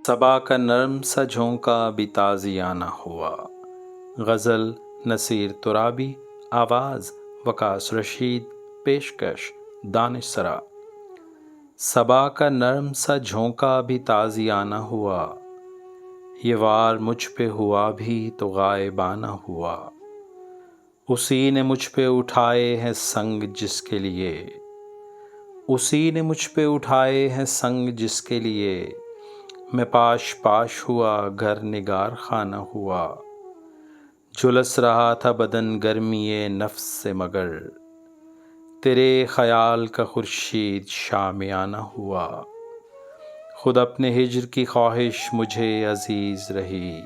صبا کا نرم سا جھونکا بھی تازیانہ ہوا۔ غزل نصیر ترابی، آواز وکاس رشید، پیشکش دانش سرا۔ صبا کا نرم سا جھونکا بھی تازیانہ ہوا، یہ وار مجھ پہ ہوا بھی تو غائبانہ ہوا۔ اسی نے مجھ پہ اٹھائے ہیں سنگ جس کے لیے، اسی نے مجھ پہ اٹھائے ہیں سنگ جس کے لیے، میں پاش پاش ہوا گھر نگار خانہ ہوا۔ جھلس رہا تھا بدن گرمی نفس سے مگر، تیرے خیال کا خورشید شامیانہ ہوا۔ خود اپنے ہجر کی خواہش مجھے عزیز رہی،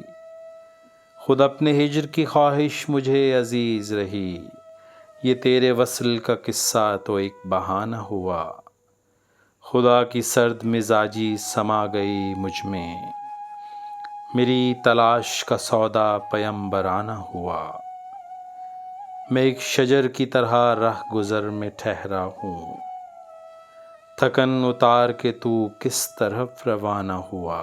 خود اپنے ہجر کی خواہش مجھے عزیز رہی، یہ تیرے وصل کا قصہ تو ایک بہانہ ہوا۔ خدا کی سرد مزاجی سما گئی مجھ میں، میری تلاش کا سودا پیمبرانہ ہوا۔ میں ایک شجر کی طرح رہ گزر میں ٹھہرا ہوں، تھکن اتار کے تو کس طرف روانہ ہوا۔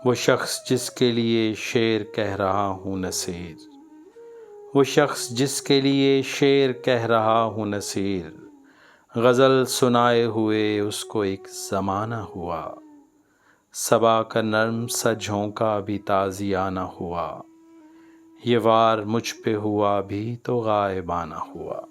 وہ شخص جس کے لیے شعر کہہ رہا ہوں نصیر، وہ شخص جس کے لیے شعر کہہ رہا ہوں نصیر، غزل سنائے ہوئے اس کو ایک زمانہ ہوا۔ صبا کا نرم سا جھونکا بھی تازیانہ ہوا، یہ وار مجھ پہ ہوا بھی تو غائبانہ ہوا۔